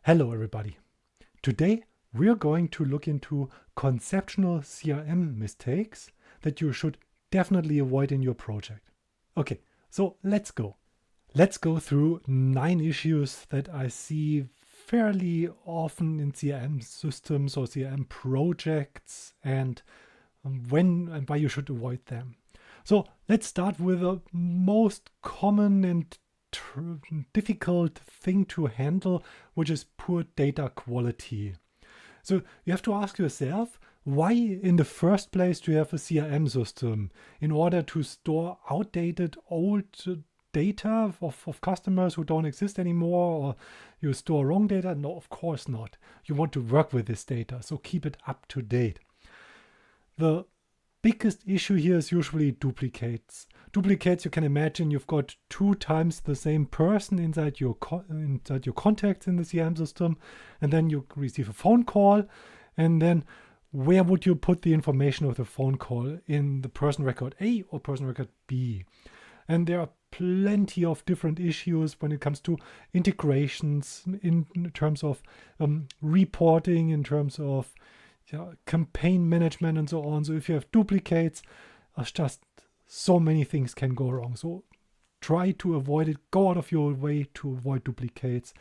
Hello everybody. Today we're going to look into conceptual CRM mistakes that you should definitely avoid in your project. Okay, so let's go. Let's go through 9 issues that I see fairly often in CRM systems or CRM projects and when and why you should avoid them. So let's start with the most common and difficult thing to handle, which is poor data quality. So you have to ask yourself, why in the first place do you have a CRM system? In order to store outdated old data of customers who don't exist anymore, or you store wrong data? No, of course not. You want to work with this data, so keep it up to date. The biggest issue here is usually duplicates. Duplicates, you can imagine you've got 2 times the same person inside your contacts in the CRM system, and then you receive a phone call, and then where would you put the information of the phone call? In the person record A or person record B? And there are plenty of different issues when it comes to integrations in terms of reporting, in terms of campaign management and so on. So if you have duplicates, just so many things can go wrong. So try to avoid it. Go out of your way to avoid duplicates.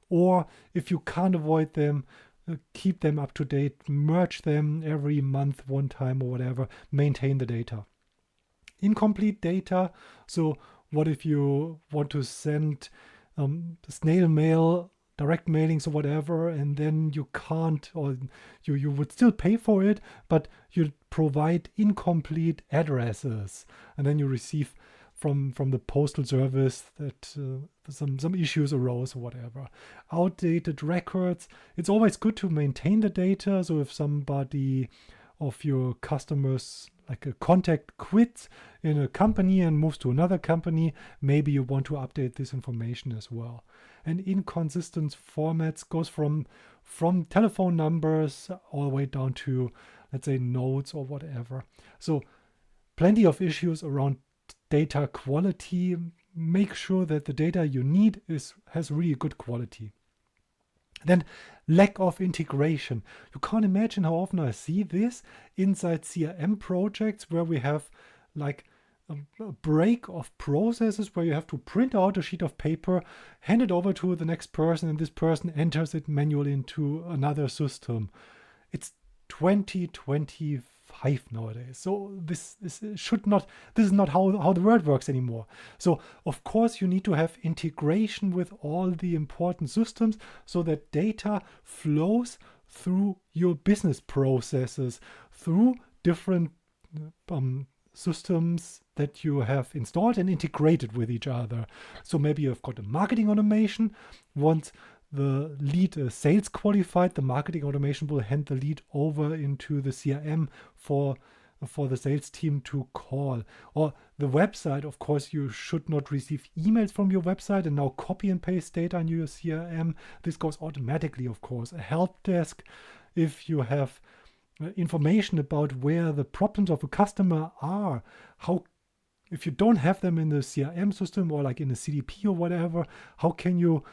Or if you can't avoid them, keep them up to date. Merge them every month, one time or whatever. Maintain the data. Incomplete data. So what if you want to send snail mail, direct mailings or whatever, and then you can't, or you would still pay for it, but you provide incomplete addresses, and then you receive from the postal service that some issues arose or whatever. Outdated records. It's always good to maintain the data. So if somebody of your customers, like a contact, quits in a company and moves to another company, maybe you want to update this information as well. And inconsistent formats goes from telephone numbers all the way down to, let's say, notes or whatever. So plenty of issues around data quality. Make sure that the data you need has really good quality. Then lack of integration. You can't imagine how often I see this inside CRM projects where we have like a break of processes where you have to print out a sheet of paper, hand it over to the next person, and this person enters it manually into another system. It's 2025 nowadays. So this is not how the world works anymore. So of course you need to have integration with all the important systems so that data flows through your business processes, through different systems that you have installed and integrated with each other. So maybe you've got a marketing automation. Once the lead is sales qualified, the marketing automation will hand the lead over into the CRM for the sales team to call. Or the website, of course, you should not receive emails from your website and now copy and paste data in your CRM. This goes automatically, of course. A help desk, if you have information about where the problems of a customer are, if you don't have them in the CRM system or like in a CDP or whatever, how can you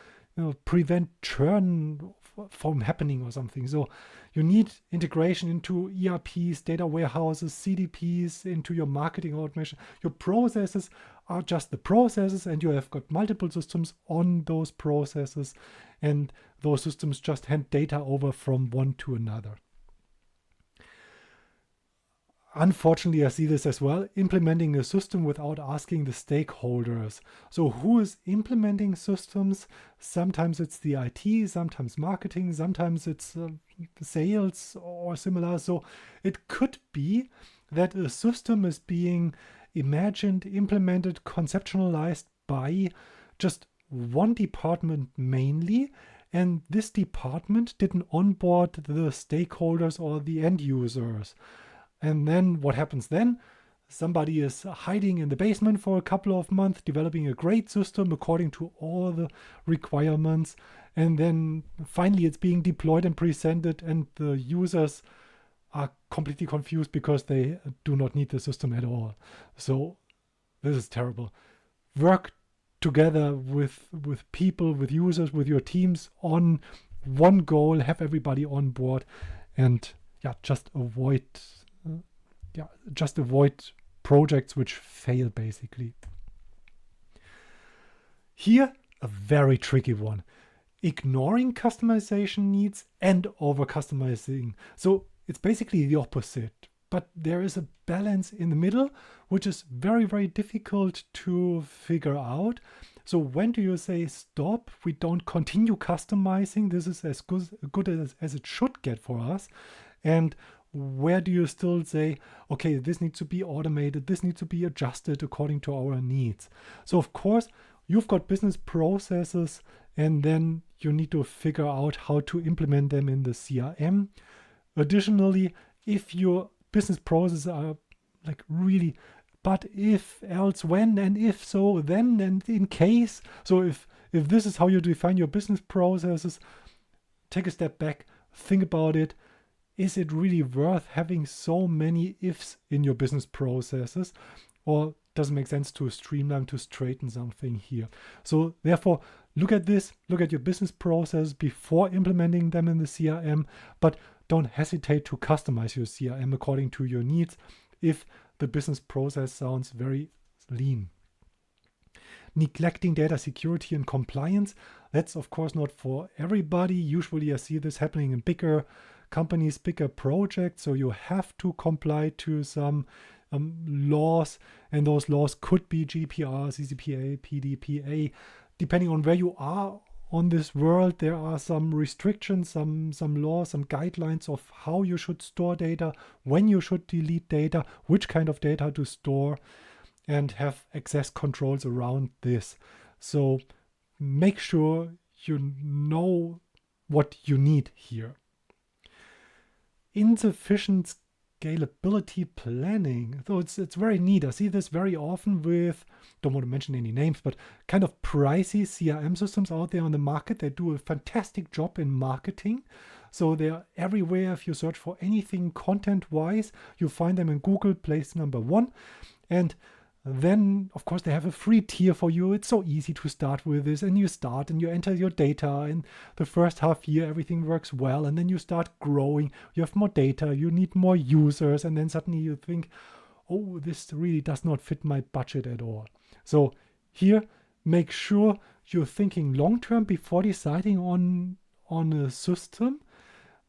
prevent churn from happening or something? So you need integration into ERPs, data warehouses, CDPs, into your marketing automation. Your processes are just the processes, and you have got multiple systems on those processes, and those systems just hand data over from one to another. Unfortunately, I see this as well, implementing a system without asking the stakeholders. So who is implementing systems? Sometimes it's the IT, sometimes marketing, sometimes it's sales or similar. So it could be that a system is being imagined, implemented, conceptualized by just one department mainly, and this department didn't onboard the stakeholders or the end users. And then what happens then? Somebody is hiding in the basement for a couple of months, developing a great system according to all the requirements. And then finally it's being deployed and presented, and the users are completely confused because they do not need the system at all. So this is terrible. Work together with people, with users, with your teams on one goal, have everybody on board, and just avoid projects which fail, basically. Here, a very tricky one. Ignoring customization needs and over customizing. So it's basically the opposite. But there is a balance in the middle, which is very, very difficult to figure out. So when do you say stop? We don't continue customizing. This is as good as it should get for us. And where do you still say, okay, this needs to be automated, this needs to be adjusted according to our needs? So of course, you've got business processes, and then you need to figure out how to implement them in the CRM. Additionally, if your business processes are like really, but if, else, when, and if so, then, and in case. So if this is how you define your business processes, take a step back, think about it. Is it really worth having so many ifs in your business processes? Or does it make sense to streamline, to straighten something here? So therefore, look at this, look at your business process before implementing them in the CRM, but don't hesitate to customize your CRM according to your needs if the business process sounds very lean. Neglecting data security and compliance, that's of course not for everybody. Usually I see this happening in bigger companies, bigger projects, so you have to comply to some laws, and those laws could be GDPR, CCPA, PDPA. Depending on where you are on this world, there are some restrictions, some laws, some guidelines of how you should store data, when you should delete data, which kind of data to store, and have access controls around this. So make sure you know what you need here. Insufficient scalability planning. So it's very neat. I see this very often with, don't want to mention any names, but kind of pricey CRM systems out there on the market. They do a fantastic job in marketing. So they're everywhere. If you search for anything content-wise, you find them in Google, place number 1. And then, of course, they have a free tier for you. It's so easy to start with this, and you start and you enter your data. In the first half year, everything works well, and then you start growing. You have more data, you need more users, and then suddenly you think, oh, this really does not fit my budget at all. So here, make sure you're thinking long-term before deciding on a system.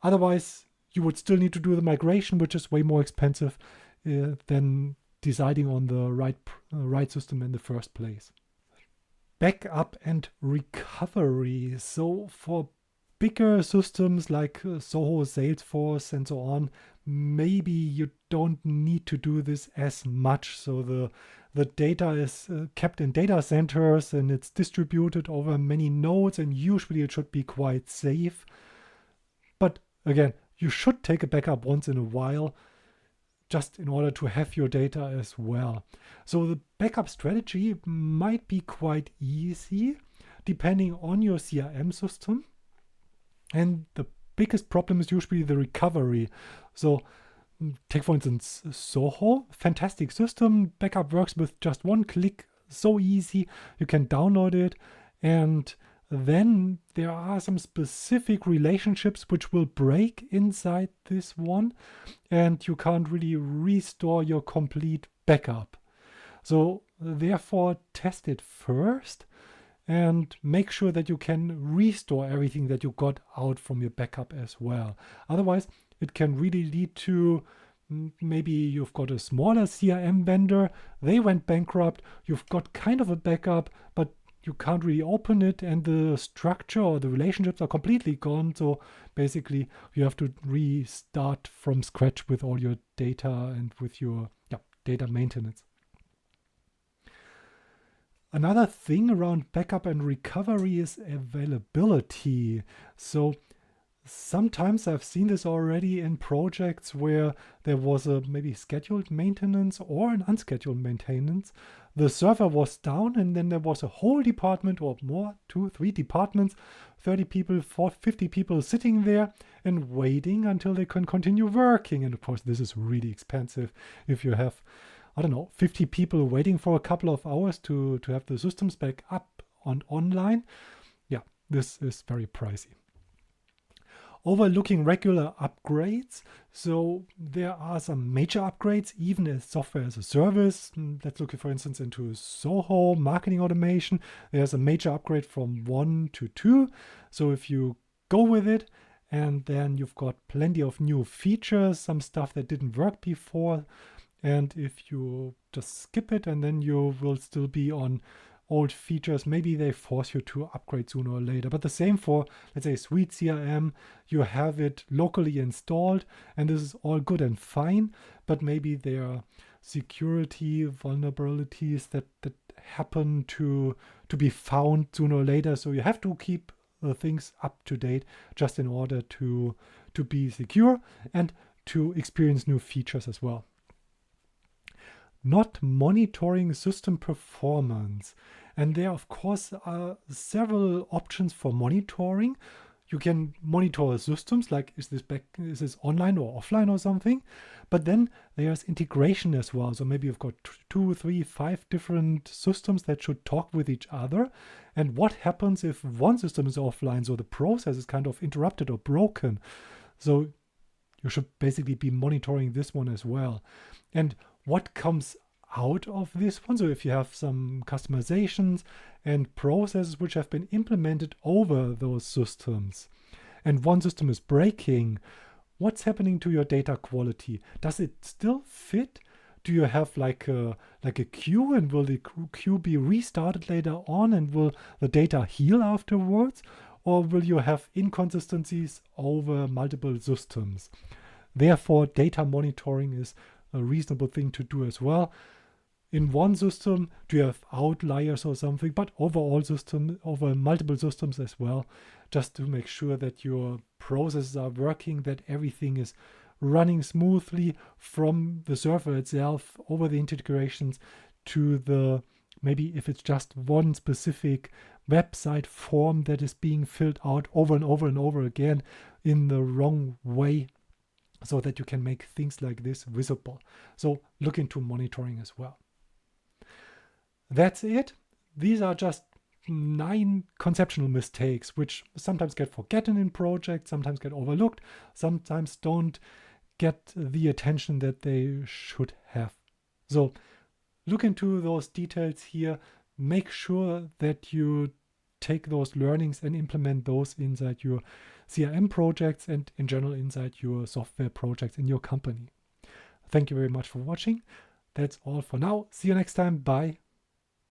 Otherwise, you would still need to do the migration, which is way more expensive than deciding on the right system in the first place. Backup and recovery. So for bigger systems like Soho, Salesforce, and so on, maybe you don't need to do this as much. So the data is kept in data centers and it's distributed over many nodes, and usually it should be quite safe. But again, you should take a backup once in a while, just in order to have your data as well. So the backup strategy might be quite easy depending on your CRM system. And the biggest problem is usually the recovery. So take, for instance, Soho, fantastic system. Backup works with just one click, so easy. You can download it, and then there are some specific relationships which will break inside this one, and you can't really restore your complete backup. So therefore, test it first and make sure that you can restore everything that you got out from your backup as well. Otherwise, it can really lead to maybe you've got a smaller CRM vendor, they went bankrupt, you've got kind of a backup, but you can't really open it, and the structure or the relationships are completely gone. So basically you have to restart from scratch with all your data and with your data maintenance. Another thing around backup and recovery is availability. So sometimes I've seen this already in projects where there was a maybe scheduled maintenance or an unscheduled maintenance. The server was down, and then there was a whole department or more, 2-3 departments, 30 people, 50 people sitting there and waiting until they can continue working. And of course, this is really expensive. If you have, 50 people waiting for a couple of hours to have the systems back up online, this is very pricey. overlooking regular upgrades. So there are some major upgrades, even as software as a service. Let's look, for instance, into Soho marketing automation. There's a major upgrade from 1 to 2. So if you go with it, and then you've got plenty of new features, some stuff that didn't work before. And if you just skip it, and then you will still be on old features, maybe they force you to upgrade sooner or later. But the same for, let's say, Suite CRM. You have it locally installed, and this is all good and fine, but maybe there are security vulnerabilities that happen to be found sooner or later. So you have to keep things up to date just in order to be secure and to experience new features as well. Not monitoring system performance. And there, of course, are several options for monitoring. You can monitor systems, like is this online or offline or something. But then there's integration as well. So maybe you've got 2, 3, 5 different systems that should talk with each other. And what happens if one system is offline, so the process is kind of interrupted or broken? So you should basically be monitoring this one as well. And what comes out of this one? So if you have some customizations and processes which have been implemented over those systems, and one system is breaking, what's happening to your data quality? Does it still fit? Do you have like a queue, and will the queue be restarted later on, and will the data heal afterwards? Or will you have inconsistencies over multiple systems? Therefore, data monitoring is a reasonable thing to do as well. In one system, do you have outliers or something, but over multiple systems as well, just to make sure that your processes are working, that everything is running smoothly from the server itself over the integrations to the, maybe if it's just one specific website form that is being filled out over and over and over again in the wrong way, so that you can make things like this visible. So look into monitoring as well. That's it. These are just 9 conceptual mistakes, which sometimes get forgotten in projects, sometimes get overlooked, sometimes don't get the attention that they should have. So look into those details here. Make sure that you take those learnings and implement those inside your CRM projects and in general inside your software projects in your company. Thank you very much for watching. That's all for now. See you next time. Bye.